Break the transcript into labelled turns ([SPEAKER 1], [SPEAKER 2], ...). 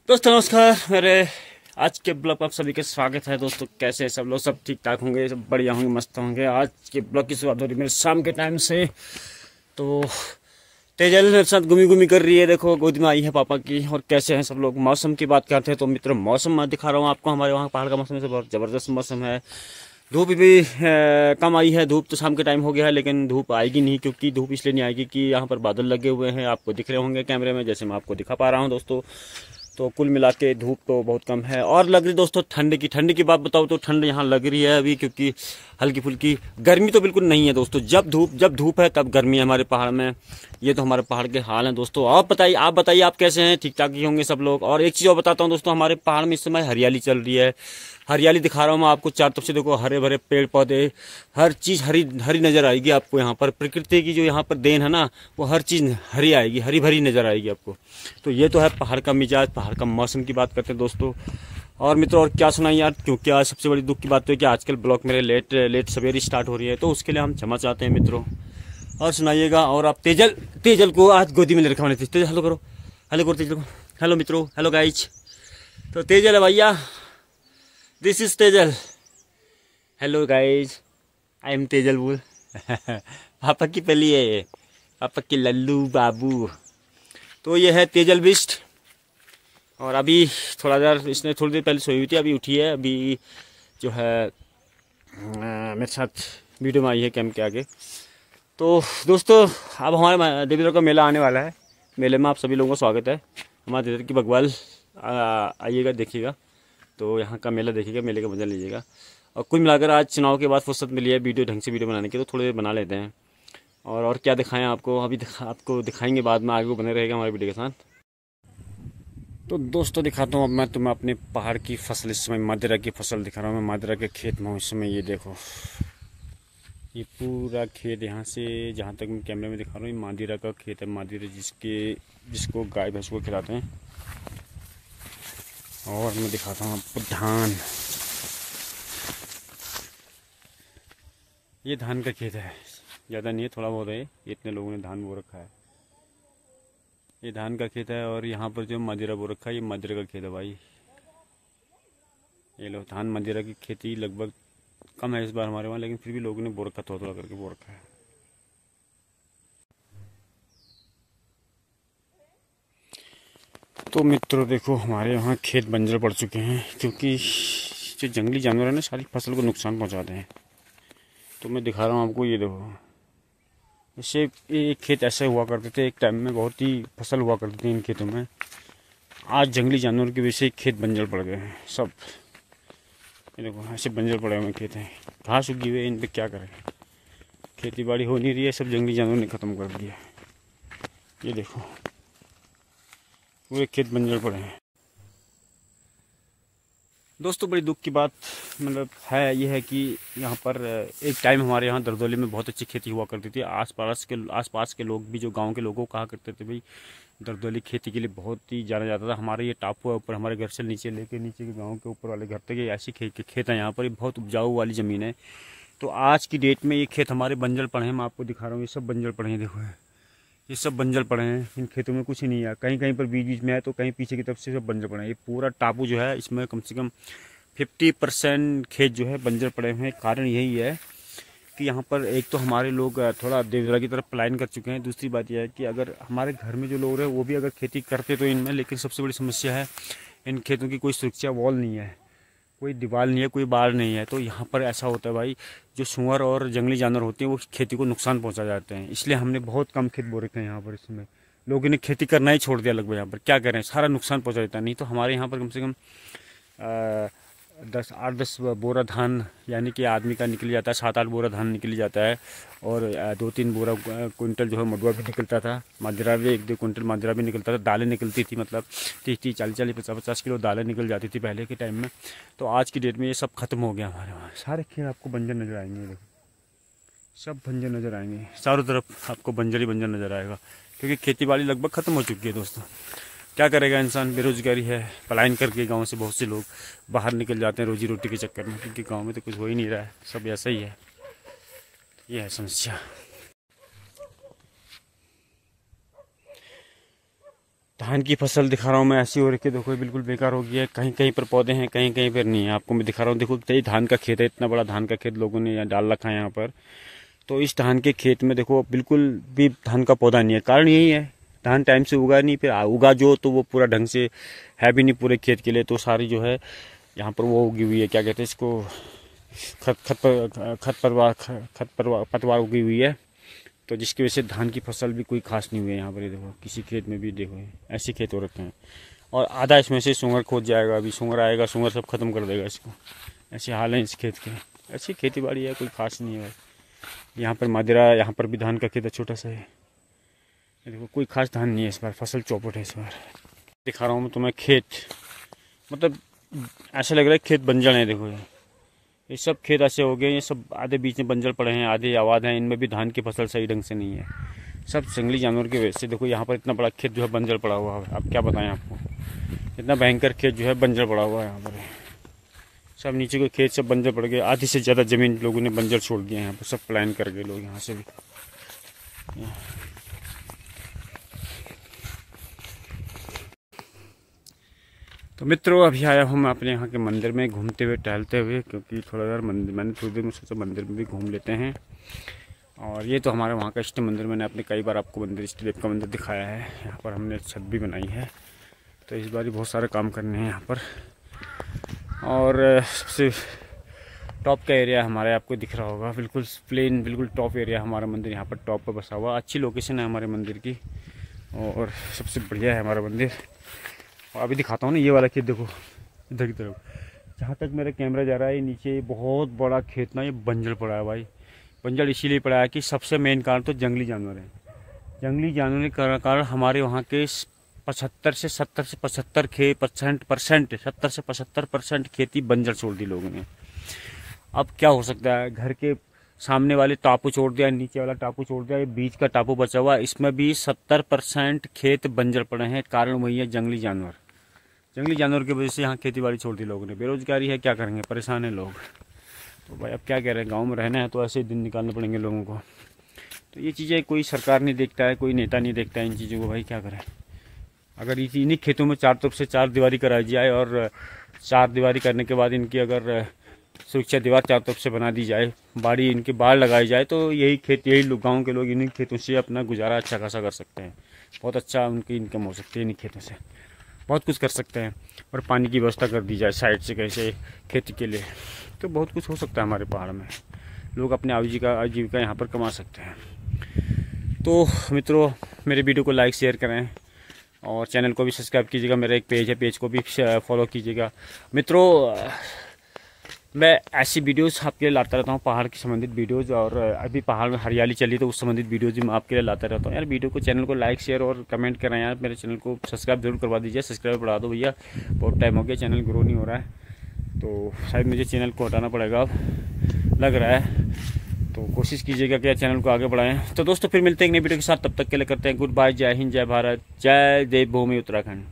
[SPEAKER 1] दोस्तों नमस्कार। मेरे आज के ब्लॉग पर आप सभी का स्वागत है। दोस्तों कैसे हैं सब लोग? सब ठीक ठाक होंगे, सब बढ़िया होंगे, मस्त होंगे। आज के ब्लॉग की शुरुआत हो रही है मेरे शाम के टाइम से। तो तेजल मेरे साथ घूमी घूमी कर रही है, देखो गोद में आई है पापा की। और कैसे हैं सब लोग? मौसम की बात करते हैं तो मित्र, मौसम मैं दिखा रहा हूँ आपको। हमारे वहाँ पहाड़ का मौसम से बहुत ज़बरदस्त मौसम है। धूप भी कम आई है। धूप तो शाम के टाइम हो गया है, लेकिन धूप आएगी नहीं, क्योंकि धूप इसलिए नहीं आएगी कि यहाँ पर बादल लगे हुए हैं। आपको दिख रहे होंगे कैमरे में, जैसे मैं आपको दिखा पा रहा हूँ दोस्तों। तो कुल मिला के धूप तो बहुत कम है। और लग रही दोस्तों ठंड की बात बताऊँ तो ठंड यहाँ लग रही है अभी, क्योंकि हल्की फुल्की गर्मी तो बिल्कुल नहीं है दोस्तों। जब धूप है तब गर्मी है हमारे पहाड़ में। ये तो हमारे पहाड़ के हाल हैं दोस्तों। आप बताइए आप कैसे हैं? ठीक ठाक ही होंगे सब लोग। और एक चीज़ और बताता हूँ दोस्तों, हमारे पहाड़ में इस समय हरियाली चल रही है। हरियाली दिखा रहा हूँ मैं आपको, चार तरफ से देखो, हरे भरे पेड़ पौधे, हर चीज़ हरी हरी नज़र आएगी आपको। यहाँ पर प्रकृति की जो यहाँ पर देन है ना, वो हर चीज़ हरी आएगी, हरी भरी नज़र आएगी आपको। तो ये तो है पहाड़ का मिजाज, पहाड़ का मौसम की बात करते हैं दोस्तों। और मित्रों और क्या सुनाई यार, क्योंकि आज सबसे बड़ी दुख की बात तो है कि आजकल ब्लॉग मेरे लेट सवेरे स्टार्ट हो रही है, तो उसके लिए हम क्षमा चाहते हैं मित्रों। और सुनाइएगा। और आप तेजल को आज गोदी में ले रखा। तेजल हेलो करो, हेलो करो तेजल को। हेलो मित्रों, हेलो गाइज। तो तेजल है भैया, this is Tejal. Hello guys, I am Tejal बोल। पापा की पली है ये, पापा की लल्लू बाबू। तो ये है तेजल बिस्ट। और अभी थोड़ा देर इसने थोड़ी देर पहले सोई हुई थी, अभी उठी है। अभी जो है मेरे साथ वीडियो में आई है कैम के आगे। तो दोस्तों अब हमारे देवीद्वार का मेला आने वाला है। मेले में आप सभी लोगों का स्वागत है। हमारे देवीद्वार की बगवाल आइएगा, देखिएगा। तो यहाँ का मेला देखिएगा, मेले का मजा लीजिएगा। और कुल मिलाकर आज चुनाव के बाद फुर्सत मिली है वीडियो ढंग से वीडियो बनाने की, तो थोड़ी देर बना लेते हैं। और क्या दिखाएं आपको? अभी आपको दिखाएंगे बाद में, आगे बने रहेगा हमारे वीडियो के साथ। तो दोस्तों दिखाता हूँ अब मैं तुम्हें अपने पहाड़ की फसल। इस समय मादरा की फसल दिखा रहा हूँ मैं, मादरा के खेत में हूँ इस समय। ये देखो, ये पूरा खेत यहाँ से जहाँ तक मैं कैमरे में दिखा रहा हूँ, ये मादीरा का खेत है। मादीरा जिसको गाय भैंस को खिलाते हैं। और मैं दिखाता हूँ आपको धान। ये धान का खेत है, ज़्यादा नहीं है, थोड़ा बहुत है। इतने लोगों ने धान बो रखा है। ये धान का खेत है। और यहाँ पर जो मदिरा बो रखा है, ये मदिरा का खेत है भाई। ये लो, धान मदिरा की खेती लगभग कम है इस बार हमारे वहाँ, लेकिन फिर भी लोगों ने बो रखा, थोड़ा थोड़ा करके बो रखा है। तो मित्रों देखो, हमारे यहाँ खेत बंजर पड़ चुके हैं, क्योंकि जो जंगली जानवर है ना, सारी फसल को नुकसान पहुँचाते हैं। तो मैं दिखा रहा हूँ आपको, ये देखो। इससे एक खेत ऐसे हुआ करते थे एक टाइम में, बहुत ही फसल हुआ करती थी इन खेतों में। आज जंगली जानवर की वजह से खेत बंजर पड़ गए हैं सब। ये देखो, ऐसे बंजर पड़े हुए खेत हैं, घास उगी हुई है, इन पे क्या करें? खेती बाड़ी हो नहीं रही है, सब जंगली जानवर ने ख़त्म कर दिया। ये देखो, पूरे खेत बंजर पड़े हैं दोस्तों। बड़ी दुख की बात मतलब है, ये है कि यहाँ पर एक टाइम हमारे यहाँ दरदोली में बहुत अच्छी खेती हुआ करती थी। आसपास के लोग भी, जो गांव के लोगों कहा करते थे भाई, दरदोली खेती के लिए बहुत ही जाना जाता था। हमारे ये टापू है ऊपर, हमारे घर से नीचे लेके नीचे के गाँव के ऊपर वाले घर तक ये ऐसी खेत है। यहाँ पर बहुत उपजाऊ वाली ज़मीन है। तो आज की डेट में ये खेत हमारे बंजर पड़े हैं। मैं आपको दिखा रहा हूँ, ये सब बंजर पड़े हैं। देखो, ये सब बंजर पड़े हैं। इन खेतों में कुछ ही नहीं है। कहीं कहीं पर बीच बीच में है, तो कहीं पीछे की तरफ से सब बंजर पड़े हैं। ये पूरा टापू जो है, इसमें कम से कम 50% खेत जो है बंजर पड़े हुए हैं। कारण यही है कि यहाँ पर एक तो हमारे लोग थोड़ा देवदरा की तरफ पलायन कर चुके हैं। दूसरी बात यह है कि अगर हमारे घर में जो लोग हैं वो भी अगर खेती करते तो इनमें, लेकिन सबसे बड़ी समस्या है इन खेतों की कोई सुरक्षा वॉल नहीं है, कोई दीवार नहीं है, कोई बाड़ नहीं है। तो यहाँ पर ऐसा होता है भाई, जो सुअर और जंगली जानवर होते हैं वो खेती को नुकसान पहुँचा जाते हैं। इसलिए हमने बहुत कम खेत बो रखे हैं यहाँ पर। इसमें लोगों ने खेती करना ही छोड़ दिया लगभग। यहाँ पर क्या करें, सारा नुकसान पहुँचा देता है। नहीं तो हमारे यहाँ पर कम से कम 8-10 बोरा धान, यानी कि आदमी का निकल जाता है। 7-8 बोरा धान निकल जाता है। और 2-3 बोरा कुंटल जो है मडुआ भी निकलता था। माजरा भी 1-2 कुंटल माजरा भी निकलता था। दालें निकलती थी, मतलब 30-30, 40-40, 50-50 किलो दालें निकल जाती थी पहले के टाइम में। तो आज की डेट में ये सब खत्म हो गया हमारे वहाँ। सारे खेत आपको बंजर नज़र आएंगे। देखो, सब बंजर नज़र आएंगे, चारों तरफ आपको बंजर ही बंजर नज़र आएगा, क्योंकि खेती बाड़ी लगभग ख़त्म हो चुकी है दोस्तों। क्या करेगा इंसान, बेरोजगारी है। पलायन करके गांव से बहुत से लोग बाहर निकल जाते हैं रोजी रोटी के चक्कर में, क्योंकि गांव में तो कुछ हो ही नहीं रहा है, सब ऐसा ही है। ये है समस्या। धान की फसल दिखा रहा हूँ मैं, ऐसी हो रही है देखो बिल्कुल बेकार हो गई है। कहीं कहीं पर पौधे हैं, कहीं कहीं पर नहीं है। आपको मैं दिखा रहा हूँ, देखो ये धान का खेत है, इतना बड़ा धान का खेत लोगों ने यहाँ डाल रखा है यहाँ पर। तो इस धान के खेत में देखो बिल्कुल भी धान का पौधा नहीं है। कारण यही है, धान टाइम से उगा नहीं, फिर उगा जो तो वो पूरा ढंग से है भी नहीं पूरे खेत के लिए। तो सारी जो है यहाँ पर वो उगी हुई है, क्या कहते हैं इसको, पतवार उगी हुई है। तो जिसकी वजह से धान की फसल भी कोई खास नहीं हुई है यहाँ पर। देखो किसी खेत में भी देखो ऐसे खेत हो रखे हैं, और आधा इसमें से सूंगर खोद जाएगा। अभी सूंगर आएगा, सूंगर सब खत्म कर देगा इसको। ऐसे हाल है इस खेत के। ऐसी खेती बाड़ी है, कोई खास नहीं है। यहाँ पर मदिरा, यहाँ पर भी धान का खेत है, छोटा सा है। देखो कोई खास धान नहीं है इस बार, फसल चौपट है इस बार। दिखा रहा हूँ मैं तुम्हें खेत, मतलब ऐसा लग रहा है खेत बंजर है। देखो ये सब खेत ऐसे हो गए, ये सब आधे बीच में बंजर पड़े हैं, आधे आबाद हैं। इनमें भी धान की फसल सही ढंग से नहीं है, सब जंगली जानवर की वजह से। देखो यहाँ पर इतना बड़ा खेत जो है बंजर पड़ा हुआ है। अब क्या बताएं आपको, इतना भयंकर खेत जो है बंजर पड़ा हुआ है यहाँ पर। सब नीचे के खेत सब बंजर पड़ गए, आधी से ज़्यादा ज़मीन लोगों ने बंजर छोड़ दिया है यहाँ पर। सब प्लान कर गए लोग यहाँ से भी। तो मित्रों अभी आया हूँ मैं अपने यहाँ के मंदिर में, घूमते हुए टहलते हुए, क्योंकि थोड़ा देर मंदिर, मैंने थोड़ी देर में सोचा मंदिर में भी घूम लेते हैं। और ये तो हमारे वहाँ का इष्ट मंदिर, मैंने अपने कई बार आपको मंदिर, इष्ट देव का मंदिर दिखाया है। यहाँ पर हमने छत भी बनाई है, तो इस बार बहुत सारे काम करने हैं यहाँ पर। और सबसे टॉप का एरिया हमारे, आपको दिख रहा होगा, बिल्कुल प्लेन, बिल्कुल टॉप एरिया हमारा मंदिर यहाँ पर टॉप पर बसा हुआ। अच्छी लोकेशन है हमारे मंदिर की, और सबसे बढ़िया है हमारा मंदिर। और अभी दिखाता हूँ ना, ये वाला खेत देखो इधर की तरफ, जहाँ तक मेरा कैमरा जा रहा है नीचे बहुत बड़ा खेत ना, ये बंजर पड़ा है भाई। बंजर इसीलिए पड़ा है कि सबसे मेन कारण तो जंगली जानवर है। जंगली जानवर के कारण हमारे वहाँ के 70 से 75% खेती बंजर छोड़ दी लोगों ने। अब क्या हो सकता है, घर के सामने वाले टापू छोड़ दिया, नीचे वाला टापू छोड़ दिया, ये बीच का टापू बचा हुआ, इसमें भी 70% खेत बंजर पड़े हैं। कारण वही है जंगली जानवर। जंगली जानवर की वजह से यहाँ खेती बाड़ी छोड़ दी लोगों ने। बेरोजगारी है, क्या करेंगे, परेशान है लोग। तो भाई अब क्या कह रहे हैं, गाँव में रहना है तो ऐसे ही दिन निकालने पड़ेंगे लोगों को। तो ये चीज़ें कोई सरकार नहीं देखता है, कोई नेता नहीं देखता है इन चीज़ों को। भाई क्या करें, अगर इन्हीं खेतों में चार तरफ से 4 दीवारी कराई जाए, और 4 दीवारी करने के बाद इनकी अगर सुरक्षा दीवार चारों तरफ से बना दी जाए, बाड़ी इनके बाहर लगाई जाए, तो यही खेत, यही लोग, गाँव के लोग इन्हीं खेतों से अपना गुजारा अच्छा खासा कर सकते हैं। बहुत अच्छा उनकी इनकम हो सकती है इन्हीं खेतों से, बहुत कुछ कर सकते हैं। और पानी की व्यवस्था कर दी जाए साइड से कैसे खेती के लिए, तो बहुत कुछ हो सकता है हमारे पहाड़ में। लोग अपने आजीविका यहाँ पर कमा सकते हैं। तो मित्रों मेरे वीडियो को लाइक शेयर करें, और चैनल को भी सब्सक्राइब कीजिएगा। मेरा एक पेज है, पेज को भी फॉलो कीजिएगा। मित्रों मैं ऐसी वीडियोस आपके लिए लाता रहता हूँ, पहाड़ के संबंधित वीडियोस। और अभी पहाड़ में हरियाली चली तो उस संबंधित वीडियोस भी मैं आपके लिए लाता रहता हूँ। यार वीडियो को, चैनल को लाइक शेयर और कमेंट करें यार। मेरे चैनल को सब्सक्राइब जरूर करवा दीजिए, सब्सक्राइब बढ़ा दो भैया, बहुत टाइम हो गया, चैनल ग्रो नहीं हो रहा है। तो शायद मुझे चैनल को हटाना पड़ेगा अब, लग रहा है। तो कोशिश कीजिएगा कि चैनल को आगे बढ़ाएं। तो दोस्तों फिर मिलते हैं एक नई वीडियो के साथ, तब तक के लिए करते हैं गुड बाय। जय हिंद, जय भारत, जय देवभूमि उत्तराखंड।